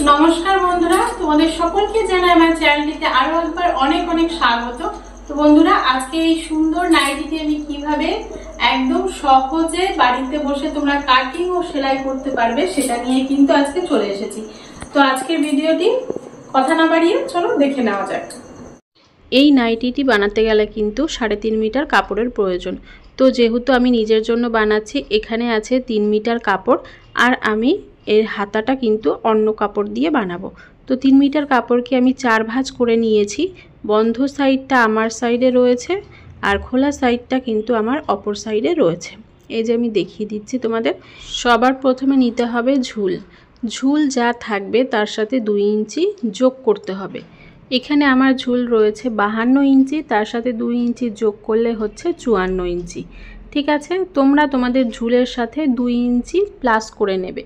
নমস্কার বন্ধুরা, তোমাদের সকলকে জানাই আমার চ্যানেলটিতে আরো একবার অনেক অনেক স্বাগত। তো বন্ধুরা, আজকে এই সুন্দর নাইটিটি আমি কিভাবে একদম সহজে বাড়িতে বসে তোমরা কাটিং ও সেলাই করতে পারবে সেটা নিয়ে কিন্তু আজকে চলে এসেছি। তো আজকের ভিডিওটি কথা না বাড়িয়ে চলো দেখে নেওয়া যাক। এই নাইটিটি বানাতে গেলে কিন্তু 3.5 মিটার কাপড়ের প্রয়োজন। তো যেহেতু আমি নিজের জন্য বানাচ্ছি, এখানে আছে 3 মিটার কাপড়, আর আমি এর হাতাটা কিন্তু অন্য কাপড় দিয়ে বানাবো। তো 3 মিটার কাপড়কে আমি 4 ভাঁজ করে নিয়েছি। বন্ধ সাইডটা আমার সাইডে রয়েছে আর খোলা সাইডটা কিন্তু আমার অপর সাইডে রয়েছে। এই যে আমি দেখিয়ে দিচ্ছি তোমাদের। সবার প্রথমে নিতে হবে ঝুল। ঝুল যা থাকবে তার সাথে 2 ইঞ্চি যোগ করতে হবে। এখানে আমার ঝুল রয়েছে 52 ইঞ্চি, তার সাথে 2 ইঞ্চি যোগ করলে হচ্ছে 54 ইঞ্চি। ঠিক আছে, তোমরা তোমাদের ঝুলের সাথে 2 ইঞ্চি প্লাস করে নেবে,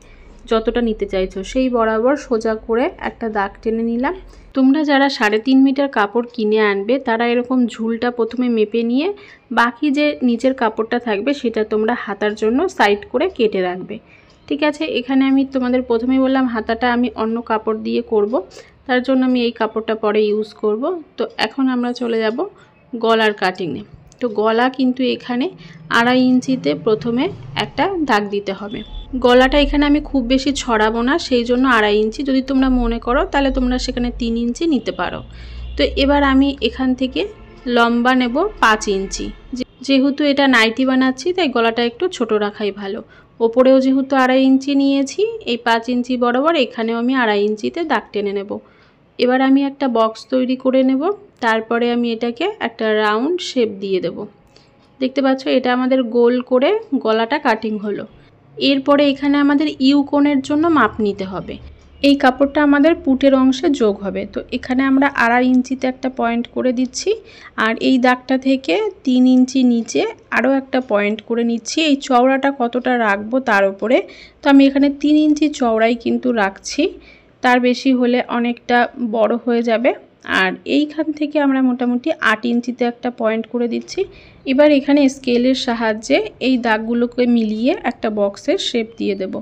যতটা নিতে চাইছো সেই বরাবর সোজা করে একটা দাগ টেনে নিলাম। তোমরা যারা 3.5 মিটার কাপড় কিনে আনবে তারা এরকম ঝুলটা প্রথমে মেপে নিয়ে বাকি যে নিচের কাপড়টা থাকবে সেটা তোমরা হাতার জন্য সাইড করে কেটে রাখবে। ঠিক আছে, এখানে আমি তোমাদের প্রথমেই বললাম হাতাটা আমি অন্য কাপড় দিয়ে করব, তার জন্য আমি এই কাপড়টা পরে ইউজ করব। তো এখন আমরা চলে যাব গলার কাটিংয়ে। তো গলা কিন্তু এখানে 2.5 ইঞ্চিতে প্রথমে একটা দাগ দিতে হবে। গলাটা এখানে আমি খুব বেশি ছড়াবো না, সেই জন্য 2.5 ইঞ্চি। যদি তোমরা মনে করো তাহলে তোমরা সেখানে 3 ইঞ্চি নিতে পারো। তো এবার আমি এখান থেকে লম্বা নেব 5 ইঞ্চি। যেহেতু এটা নাইটি বানাচ্ছি তাই গলাটা একটু ছোট রাখাই ভালো। ওপরেও যেহেতু 2.5 ইঞ্চি নিয়েছি, এই 5 ইঞ্চি বরাবর এখানেও আমি 2.5 ইঞ্চিতে দাগ টেনে নেব। এবার আমি একটা বক্স তৈরি করে নেব, তারপরে আমি এটাকে একটা রাউন্ড শেপ দিয়ে দেব। দেখতে পাচ্ছ, এটা আমাদের গোল করে গলাটা কাটিং হলো। এরপরে এখানে আমাদের ইউ কোণের জন্য মাপ নিতে হবে। এই কাপড়টা আমাদের পুটের অংশে যোগ হবে। তো এখানে আমরা 2.5 ইঞ্চিতে একটা পয়েন্ট করে দিচ্ছি, আর এই দাগটা থেকে 3 ইঞ্চি নিচে আরও একটা পয়েন্ট করে নিচ্ছি। এই চওড়াটা কতটা রাখবো তার উপরে। তো আমি এখানে 3 ইঞ্চি চওড়াই কিন্তু রাখছি, তার বেশি হলে অনেকটা বড় হয়ে যাবে। আর এইখান থেকে আমরা মোটামুটি 8 ইঞ্চিতে একটা পয়েন্ট করে দিচ্ছি। এবার এখানে স্কেলের সাহায্যে এই দাগগুলোকে মিলিয়ে একটা বক্সের শেপ দিয়ে দেব।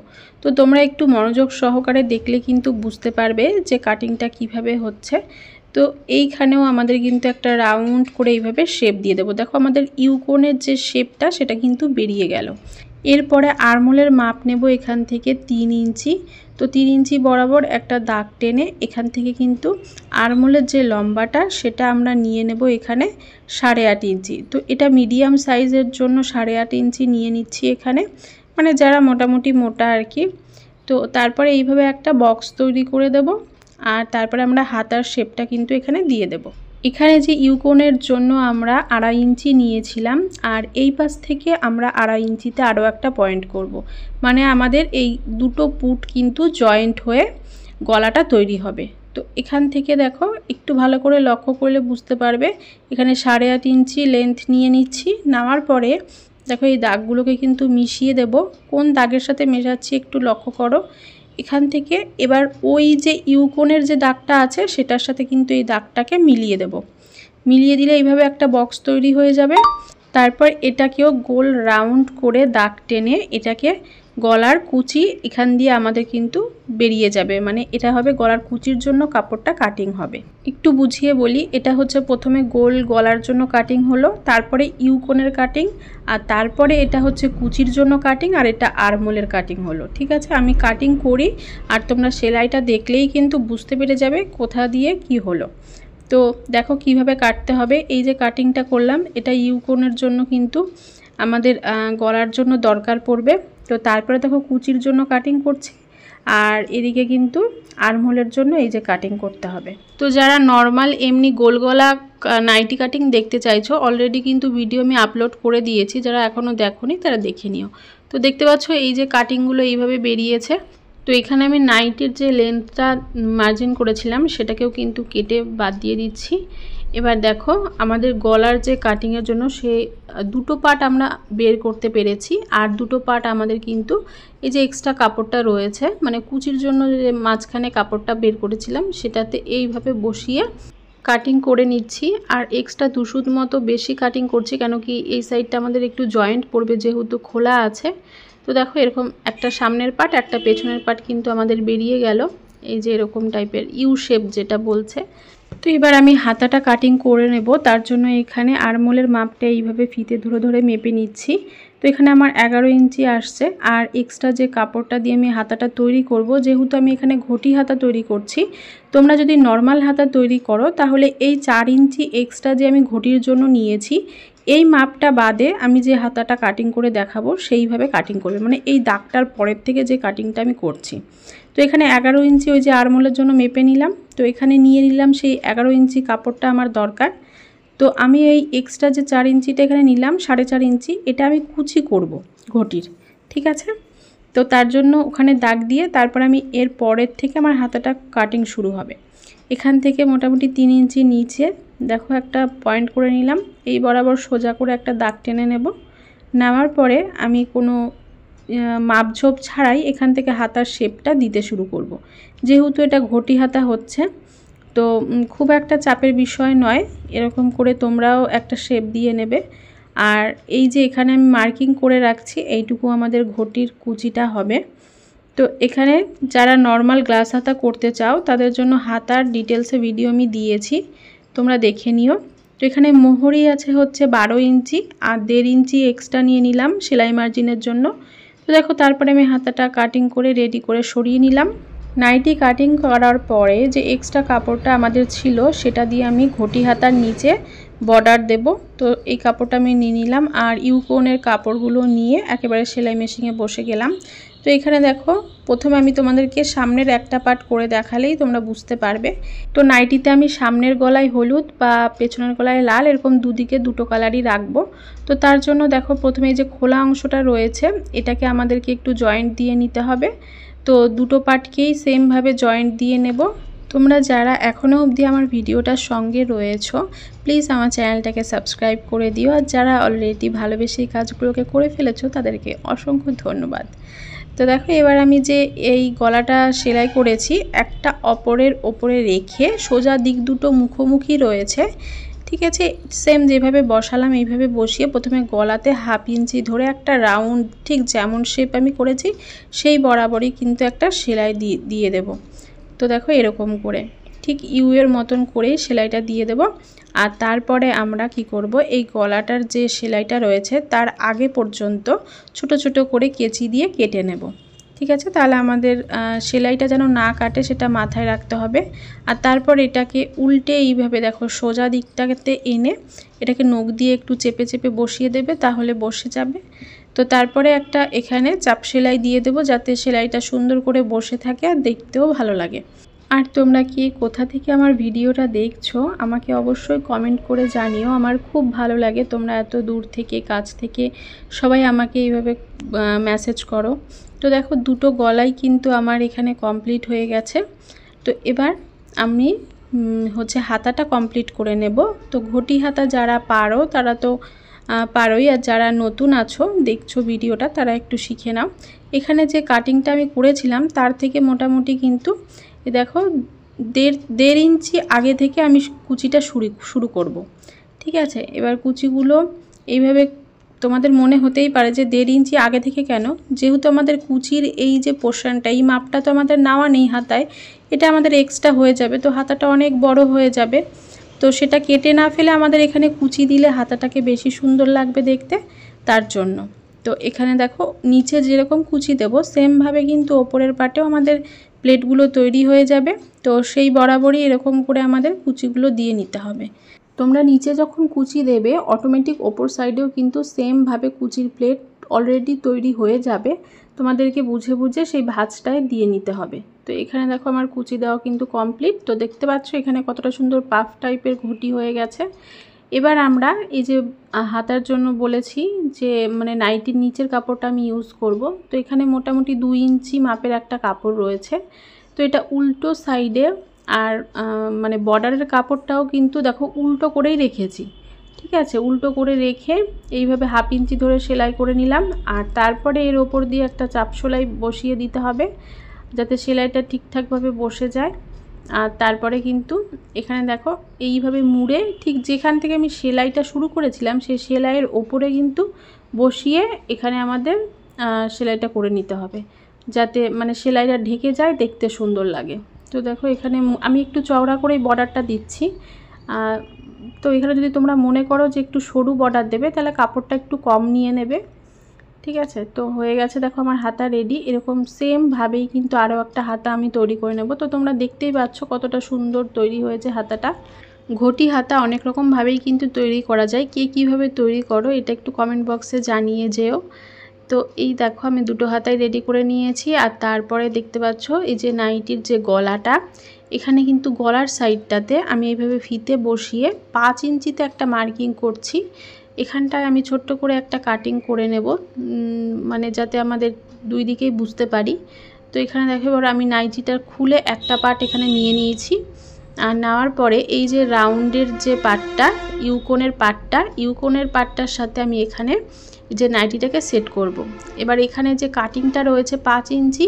তো তোমরা একটু মনোযোগ সহকারে দেখলে কিন্তু বুঝতে পারবে যে কাটিংটা কিভাবে হচ্ছে। তো এইখানেও আমাদের কিন্তু একটা রাউন্ড করে এইভাবে শেপ দিয়ে দেবো। দেখো আমাদের ইউকোনের যে শেপটা সেটা কিন্তু বেরিয়ে গেল। এরপরে আরমোলের মাপ নেব এখান থেকে 3 ইঞ্চি। তো 3 ইঞ্চি বরাবর একটা দাগ টেনে এখান থেকে কিন্তু আরমোলের যে লম্বাটা সেটা আমরা নিয়ে নেব এখানে 8.5 ইঞ্চি। তো এটা মিডিয়াম সাইজের জন্য 8.5 ইঞ্চি নিয়ে নিচ্ছি এখানে, মানে যারা মোটামুটি মোটা আর কি। তো তারপরে এইভাবে একটা বক্স তৈরি করে দেব, আর তারপরে আমরা হাতার শেপটা কিন্তু এখানে দিয়ে দেব। এখানে যে ইউকোনের জন্য আমরা 2.5 ইঞ্চি নিয়েছিলাম, আর এই পাশ থেকে আমরা 2.5 ইঞ্চিতে আরও একটা পয়েন্ট করব। মানে আমাদের এই দুটো পুট কিন্তু জয়েন্ট হয়ে গলাটা তৈরি হবে। তো এখান থেকে দেখো একটু ভালো করে লক্ষ্য করলে বুঝতে পারবে, এখানে 8.5 ইঞ্চি লেন্থ নিয়ে নিচ্ছি। নেওয়ার পরে দেখো এই দাগগুলোকে কিন্তু মিশিয়ে দেব। কোন দাগের সাথে মেশাচ্ছি একটু লক্ষ্য করো। এখান থেকে এবার ওই যে ইউকোনের যে দাগটা আছে সেটার সাথে কিন্তু এই দাগটাকে মিলিয়ে দেব। মিলিয়ে দিলে এইভাবে একটা বক্স তৈরি হয়ে যাবে। তারপর এটাকেও গোল রাউন্ড করে দাগ টেনে এটাকে গলার কুচি এখান দিয়ে আমাদের কিন্তু বেরিয়ে যাবে, মানে এটা হবে গলার কুচির জন্য কাপড়টা কাটিং হবে। একটু বুঝিয়ে বলি, এটা হচ্ছে প্রথমে গোল গলার জন্য কাটিং হলো, তারপরে ইউকোনের কাটিং, আর তারপরে এটা হচ্ছে কুচির জন্য কাটিং, আর এটা আরমোলের কাটিং হলো। ঠিক আছে, আমি কাটিং করি আর তোমরা সেলাইটা দেখলেই কিন্তু বুঝতে পেরে যাবে কোথা দিয়ে কি হলো। তো দেখো কিভাবে কাটতে হবে। এই যে কাটিংটা করলাম এটা ইউকোনের জন্য কিন্তু আমাদের গলার জন্য দরকার পড়বে। তো তারপরে দেখো কুচির জন্য কাটিং করছি, আর এদিকে কিন্তু আর্মহোলের জন্য এই যে কাটিং করতে হবে। তো যারা নর্মাল এমনি গোল গলা নাইটি কাটিং দেখতে চাইছো, অলরেডি কিন্তু ভিডিও আমি আপলোড করে দিয়েছি, যারা এখনও দেখোনি তারা দেখে নিও। তো দেখতে পাচ্ছ এই যে কাটিংগুলো এইভাবে বেরিয়েছে। তো এখানে আমি নাইটের যে লেন্থটা মার্জিন করেছিলাম সেটাকেও কিন্তু কেটে বাদ দিয়ে দিচ্ছি। এবার দেখো আমাদের গলার যে কাটিংয়ের জন্য সে দুটো পার্ট আমরা বের করতে পেরেছি, আর দুটো পার্ট আমাদের কিন্তু এই যে এক্সট্রা কাপড়টা রয়েছে, মানে কুচির জন্য যে মাঝখানে কাপড়টা বের করেছিলাম সেটাতে এইভাবে বসিয়ে কাটিং করে নিচ্ছি। আর এক্সট্রা 2 সুত মতো বেশি কাটিং করছি, কেন কি এই সাইডটা আমাদের একটু জয়েন্ট পড়বে যেহেতু খোলা আছে। তো দেখো এরকম একটা সামনের পার্ট একটা পেছনের পার্ট কিন্তু আমাদের বেরিয়ে গেল। এই যে এরকম টাইপের ইউ শেপ যেটা বলছে। তো এবার আমি হাতাটা কাটিং করে নেব, তার জন্য এখানে আরমোলের মাপটা এইভাবে ফিতে ধরে ধরে মেপে নিচ্ছি। তো এখানে আমার 11 ইঞ্চি আসছে। আর এক্সট্রা যে কাপড়টা দিয়ে আমি হাতাটা তৈরি করব, যেহেতু আমি এখানে ঘটি হাতা তৈরি করছি, তোমরা যদি নর্মাল হাতা তৈরি করো তাহলে এই 4 ইঞ্চি এক্সট্রা যে আমি ঘটির জন্য নিয়েছি, এই মাপটা বাদে আমি যে হাতাটা কাটিং করে দেখাবো সেইভাবে কাটিং করবে, মানে এই দাগটার পরের থেকে যে কাটিংটা আমি করছি। তো এখানে 11 ইঞ্চি ওই যে আরমোলের জন্য মেপে নিলাম। তো এখানে নিয়ে নিলাম সেই 11 ইঞ্চি কাপড়টা আমার দরকার। তো আমি এই এক্সট্রা যে 4 ইঞ্চিটা এখানে নিলাম, 4.5 ইঞ্চি, এটা আমি কুচি করব ঘটির, ঠিক আছে। তো তার জন্য ওখানে দাগ দিয়ে তারপর আমি এর পরের থেকে আমার হাতাটা কাটিং শুরু হবে। এখান থেকে মোটামুটি 3 ইঞ্চি নিচে দেখো একটা পয়েন্ট করে নিলাম, এই বরাবর সোজা করে একটা দাগ টেনে নেব। নেওয়ার পরে আমি কোনো মাপঝোপ ছাড়াই এখান থেকে হাতার শেপটা দিতে শুরু করব। যেহেতু এটা ঘটি হাতা হচ্ছে, তো খুব একটা চাপের বিষয় নয়, এরকম করে তোমরাও একটা শেপ দিয়ে নেবে। আর এই যে এখানে আমি মার্কিং করে রাখছি, এইটুকু আমাদের ঘটির কুচিটা হবে। তো এখানে যারা নর্মাল গ্লাস হাতা করতে চাও তাদের জন্য হাতার ডিটেলসে ভিডিও আমি দিয়েছি, তোমরা দেখে নিও। তো এখানে মোহরি আছে হচ্ছে 12 ইঞ্চি আর 1.5 ইঞ্চি এক্সট্রা নিয়ে নিলাম সেলাই মার্জিনের জন্য। তো দেখো তারপরে আমি হাতাটা কাটিং করে রেডি করে সরিয়ে নিলাম। নাইটি কাটিং করার পরে যে এক্সট্রা কাপড়টা আমাদের ছিল সেটা দিয়ে আমি ঘটি হাতার নিচে বর্ডার দেব। তো এই কাপড়টা আমি নিয়ে নিলাম আর ইউকোনের কাপড়গুলো নিয়ে একেবারে সেলাই মেশিনে বসে গেলাম। তো এখানে দেখো প্রথমে আমি তোমাদেরকে সামনের একটা পার্ট করে দেখালেই তোমরা বুঝতে পারবে। তো নাইটিতে আমি সামনের গলায় হলুদ বা পেছনের গলায় লাল এরকম দুদিকে দুটো কালারই রাখবো। তো তার জন্য দেখো প্রথমে যে খোলা অংশটা রয়েছে এটাকে আমাদেরকে একটু জয়েন্ট দিয়ে নিতে হবে। তো দুটো পার্টকেই সেমভাবে জয়েন্ট দিয়ে নেব। তোমরা যারা এখনও অবধি আমার ভিডিওটার সঙ্গে রয়েছো প্লিজ আমার চ্যানেলটাকে সাবস্ক্রাইব করে দিও, আর যারা অলরেডি ভালোবেসে এই কাজগুলোকে করে ফেলেছো তাদেরকে অসংখ্য ধন্যবাদ। তো দেখো এবার আমি যে এই গলাটা সেলাই করেছি একটা অপরের ওপরে রেখে সোজা দিক দুটো মুখোমুখি রয়েছে, ঠিক আছে। সেম যেভাবে বসালাম এইভাবে বসিয়ে প্রথমে গলাতে 1/2 ইঞ্চি ধরে একটা রাউন্ড ঠিক যেমন শেপ আমি করেছি সেই বরাবরই কিন্তু একটা সেলাই দিয়ে দেব। তো দেখো এরকম করে ঠিক ইউ এর মতন করেই সেলাইটা দিয়ে দেব। আর তারপরে আমরা কি করব, এই গলাটার যে সেলাইটা রয়েছে তার আগে পর্যন্ত ছোট ছোট করে কেচি দিয়ে কেটে নেব, ঠিক আছে। তাহলে আমাদের সেলাইটা যেন না কাটে সেটা মাথায় রাখতে হবে। আর তারপর এটাকে উল্টে এইভাবে দেখো সোজা দিকটাতে এনে এটাকে নখ দিয়ে একটু চেপে চেপে বসিয়ে দেবে, তাহলে বসে যাবে। তো তারপরে একটা এখানে চাপ সেলাই দিয়ে দেবো যাতে সেলাইটা সুন্দর করে বসে থাকে আর দেখতেও ভালো লাগে। আর তোমরা কি কোথা থেকে আমার ভিডিওটা দেখছো আমাকে অবশ্যই কমেন্ট করে জানিও, আমার খুব ভালো লাগে তোমরা এত দূর থেকে কাছ থেকে সবাই আমাকে এইভাবে মেসেজ করো। তো দেখো দুটো গলাই কিন্তু আমার এখানে কমপ্লিট হয়ে গেছে। তো এবার আমি হচ্ছে হাতাটা কমপ্লিট করে নেব। তো ঘটি হাতা যারা পারো তারা তো পারোই, আর যারা নতুন আছো দেখছো ভিডিওটা তারা একটু শিখে নাও। এখানে যে কাটিংটা আমি করেছিলাম তার থেকে মোটামুটি কিন্তু দেখো 1.5 ইঞ্চি আগে থেকে আমি কুচিটা শুরু করব, ঠিক আছে। এবার কুচিগুলো এইভাবে তোমাদের মনে হতেই পারে যে 1.5 ইঞ্চি আগে থেকে কেন, যেহেতু আমাদের কুচির এই যে পোর্শনটা এই মাপটা তো আমাদের নেওয়া নেই হাতায়, এটা আমাদের এক্সট্রা হয়ে যাবে, তো হাতাটা অনেক বড় হয়ে যাবে। তো সেটা কেটে না ফেলে আমাদের এখানে কুচি দিলে হাতাটাকে বেশি সুন্দর লাগবে দেখতে, তার জন্য। তো এখানে দেখো নিচে যেরকম কুচি দেব সেমভাবে কিন্তু ওপরের পাটেও আমাদের প্লেটগুলো তৈরি হয়ে যাবে। তো সেই বরাবরই এরকম করে আমাদের কুচিগুলো দিয়ে নিতে হবে। তোমরা নিচে যখন কুচি দেবে অটোমেটিক ওপর সাইডেও কিন্তু সেমভাবে কুচির প্লেট অলরেডি তৈরি হয়ে যাবে, তোমাদেরকে বুঝে বুঝে সেই ভাঁজটায় দিয়ে নিতে হবে। তো এখানে দেখো আমার কুচি দেওয়া কিন্তু কমপ্লিট। তো দেখতে পাচ্ছ এখানে কতটা সুন্দর পাফ টাইপের ঘটি হয়ে গেছে। এবার আমরা এই যে হাতার জন্য বলেছি যে মানে নাইটির নিচের কাপড়টা আমি ইউজ করব। তো এখানে মোটামুটি 2 ইঞ্চি মাপের একটা কাপড় রয়েছে। তো এটা উল্টো সাইডে আর মানে বর্ডারের কাপড়টাও কিন্তু দেখো উল্টো করেই রেখেছি, ঠিক আছে। উল্টো করে রেখে এইভাবে 1/2 ইঞ্চি ধরে সেলাই করে নিলাম। আর তারপরে এর ওপর দিয়ে একটা চাপ সেলাই বসিয়ে দিতে হবে যাতে সেলাইটা ঠিকঠাকভাবে বসে যায়। আর তারপরে কিন্তু এখানে দেখো এইভাবে মুড়ে ঠিক যেখান থেকে আমি সেলাইটা শুরু করেছিলাম সেই সেলাইয়ের ওপরে কিন্তু বসিয়ে এখানে আমাদের সেলাইটা করে নিতে হবে যাতে মানে সেলাইটা ঢেকে যায়, দেখতে সুন্দর লাগে। তো দেখো এখানে আমি একটু চওড়া করেই বর্ডারটা দিচ্ছি। তো এখানে যদি তোমরা মনে করো যে একটু সরু বর্ডার দেবে তাহলে কাপড়টা একটু কম নিয়ে নেবে, ঠিক আছে। তো হয়ে গেছে, দেখো আমার হাতা রেডি। এরকম সেমভাবেই কিন্তু আরও একটা হাতা আমি তৈরি করে নেব। তো তোমরা দেখতেই পাচ্ছ কতটা সুন্দর তৈরি হয়েছে হাতাটা। ঘটি হাতা অনেক রকমভাবেই কিন্তু তৈরি করা যায়, কে কীভাবে তৈরি করো এটা একটু কমেন্ট বক্সে জানিয়ে যেও। তো এই দেখো আমি দুটো হাতাই রেডি করে নিয়েছি। আর তারপরে দেখতে পাচ্ছ এই যে নাইটির যে গলাটা, এখানে কিন্তু গলার সাইডটাতে আমি এইভাবে ফিতে বসিয়ে 5 ইঞ্চিতে একটা মার্কিং করছি। এখানটায় আমি ছোট্ট করে একটা কাটিং করে নেব, মানে যাতে আমাদের দুই দিকেই বুঝতে পারি। তো এখানে দেখো এবার আমি নাইটিটার খুলে একটা পার্ট এখানে নিয়ে নিয়েছি। আর নেওয়ার পরে এই যে রাউন্ডের যে পার্টটা, ইউকোনের পার্টটার সাথে আমি এখানে যে নাইটিটাকে সেট করব। এবার এখানে যে কাটিংটা রয়েছে 5 ইঞ্চি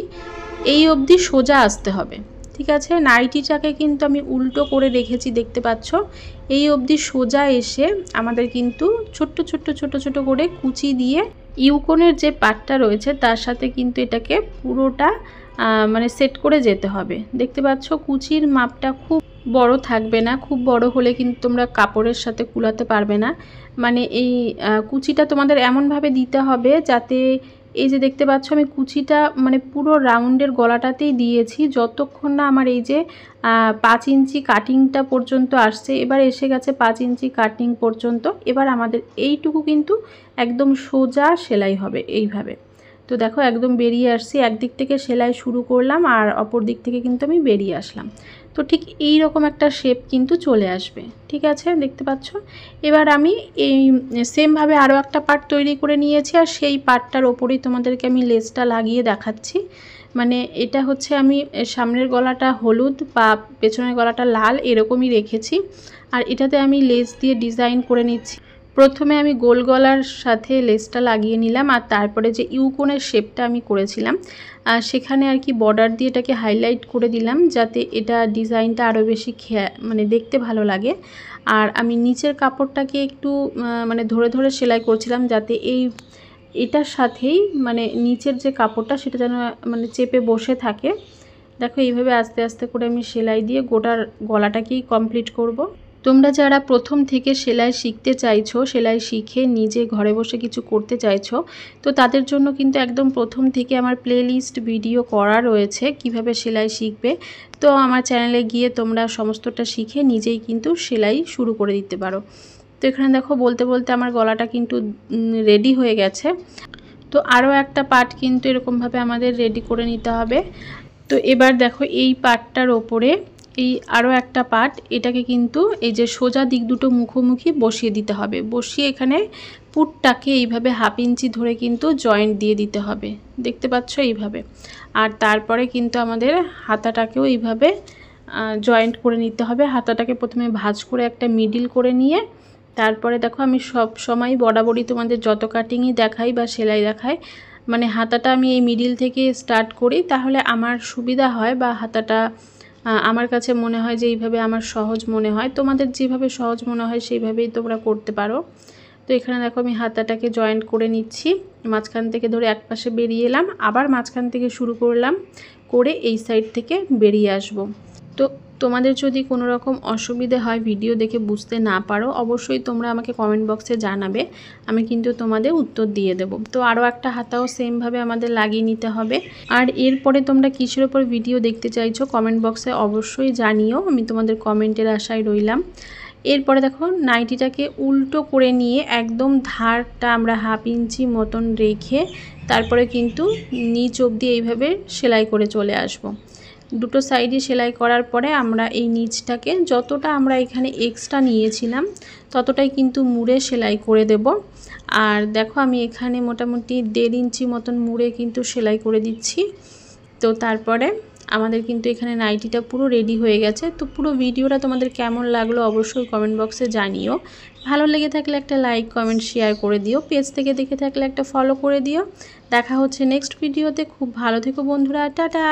এই অবধি সোজা আসতে হবে, ঠিক আছে। নাইটিটাকে কিন্তু আমি উল্টো করে রেখেছি, দেখতে পাচ্ছ। এই অবধি সোজা এসে আমাদের কিন্তু ছোট্ট ছোট করে কুচি দিয়ে ইউকোনের যে পার্টটা রয়েছে তার সাথে কিন্তু এটাকে পুরোটা মানে সেট করে যেতে হবে। দেখতে পাচ্ছ কুচির মাপটা খুব বড় থাকবে না, খুব বড় হলে কিন্তু তোমরা কাপড়ের সাথে কুলাতে পারবে না। মানে এই কুচিটা তোমাদের এমনভাবে দিতে হবে যাতে এই যে দেখতে পাচ্ছ আমি কুচিটা মানে পুরো রাউন্ডের গলাটাতেই দিয়েছি, যতক্ষণ না আমার এই যে 5 ইঞ্চি কাটিংটা পর্যন্ত আসছে। এবার এসে গেছে 5 ইঞ্চি কাটিং পর্যন্ত। এবার আমাদের এইটুকু কিন্তু একদম সোজা সেলাই হবে এইভাবে। তো দেখো একদম বেরিয়ে আসছি, একদিক থেকে সেলাই শুরু করলাম আর অপর দিক থেকে কিন্তু আমি বেরিয়ে আসলাম। তো ঠিক এই রকম একটা শেপ কিন্তু চলে আসবে, ঠিক আছে, দেখতে পাচ্ছ। এবার আমি এই সেমভাবে আরও একটা পার্ট তৈরি করে নিয়েছি আর সেই পার্টটার ওপরেই তোমাদেরকে আমি লেসটা লাগিয়ে দেখাচ্ছি। মানে এটা হচ্ছে আমি সামনের গলাটা হলুদ বা পেছনের গলাটা লাল এরকমই রেখেছি। আর এটাতে আমি লেস দিয়ে ডিজাইন করে নিচ্ছি। প্রথমে আমি গোল গলার সাথে লেসটা লাগিয়ে নিলাম আর তারপরে যে ইউকোনের শেপটা আমি করেছিলাম সেখানে আর কি বর্ডার দিয়ে এটাকে হাইলাইট করে দিলাম যাতে এটা ডিজাইনটা আরও বেশি মানে দেখতে ভালো লাগে। আর আমি নিচের কাপড়টাকে একটু মানে ধরে সেলাই করছিলাম যাতে এটার সাথেই মানে নিচের যে কাপড়টা সেটা যেন মানে চেপে বসে থাকে। দেখো এইভাবে আস্তে আস্তে করে আমি সেলাই দিয়ে গোটার গলাটাকেই কমপ্লিট করব। তোমরা যারা প্রথম থেকে সেলাই শিখতে চাইছো, সেলাই শিখে নিজে ঘরে বসে কিছু করতে চাইছো, তো তাদের জন্য কিন্তু একদম প্রথম থেকে আমার প্লেলিস্ট ভিডিও করা রয়েছে কিভাবে সেলাই শিখবে। তো আমার চ্যানেলে গিয়ে তোমরা সমস্তটা শিখে নিজেই কিন্তু সেলাই শুরু করে দিতে পারো। তো এখানে দেখো বলতে বলতে আমার গলাটা কিন্তু রেডি হয়ে গেছে। তো আরও একটা পার্ট কিন্তু এরকমভাবে আমাদের রেডি করে নিতে হবে। তো এবার দেখো এই পার্টটার ওপরে এই আরও একটা পার্ট, এটাকে কিন্তু এই যে সোজা দিক দুটো মুখোমুখি বসিয়ে দিতে হবে। বসিয়ে এখানে পুটটাকে এইভাবে 1/2 ইঞ্চি ধরে কিন্তু জয়েন্ট দিয়ে দিতে হবে, দেখতে পাচ্ছ এইভাবে। আর তারপরে কিন্তু আমাদের হাতাটাকেও এইভাবে জয়েন্ট করে নিতে হবে। হাতাটাকে প্রথমে ভাঁজ করে একটা মিডিল করে নিয়ে তারপরে দেখো আমি সব সময় বরাবরই তোমাদের যত কাটিংই দেখাই বা সেলাই দেখাই মানে হাতাটা আমি এই মিডিল থেকে স্টার্ট করি, তাহলে আমার সুবিধা হয় বা হাতাটা আমার কাছে মনে হয় যে এইভাবে আমার সহজ মনে হয়। তোমাদের যেভাবে সহজ মনে হয় সেইভাবেই তোমরা করতে পারো। তো এখানে দেখো আমি হাতাটাকে জয়েন্ট করে নিচ্ছি, মাঝখান থেকে ধরে এক পাশে বেরিয়ে এলাম, আবার মাঝখান থেকে শুরু করলাম করে এই সাইড থেকে বেরিয়ে আসব। তো তোমাদের যদি কোনো রকম অসুবিধে হয় ভিডিও দেখে বুঝতে না পারো অবশ্যই তোমরা আমাকে কমেন্ট বক্সে জানাবে, আমি কিন্তু তোমাদের উত্তর দিয়ে দেব। তো আরও একটা হাতাও সেমভাবে আমাদের লাগিয়ে নিতে হবে। আর এরপরে তোমরা কিসের ওপর ভিডিও দেখতে চাইছো কমেন্ট বক্সে অবশ্যই জানিও, আমি তোমাদের কমেন্টের আশায় রইলাম। এরপরে দেখো নাইটিটাকে উল্টো করে নিয়ে একদম ধারটা আমরা 1/2 ইঞ্চি মতন রেখে তারপরে কিন্তু নিচ অবধি এইভাবে সেলাই করে চলে আসব। দুটো সাইডে সেলাই করার পরে আমরা এই নিচটাকে যতটা আমরা এখানে এক্সট্রা নিয়েছিলাম ততটাই কিন্তু মুড়ে সেলাই করে দেব। আর দেখো আমি এখানে মোটামুটি 1.5 ইঞ্চি মতন মুড়ে কিন্তু সেলাই করে দিচ্ছি। তো তারপরে আমাদের কিন্তু এখানে নাইটিটা পুরো রেডি হয়ে গেছে। তো পুরো ভিডিওটা তোমাদের কেমন লাগলো অবশ্যই কমেন্ট বক্সে জানিও। ভালো লেগে থাকলে একটা লাইক কমেন্ট শেয়ার করে দিও, পেজ থেকে দেখে থাকলে একটা ফলো করে দিও। দেখা হচ্ছে নেক্সট ভিডিওতে। খুব ভালো থেকো বন্ধুরা, টাটা।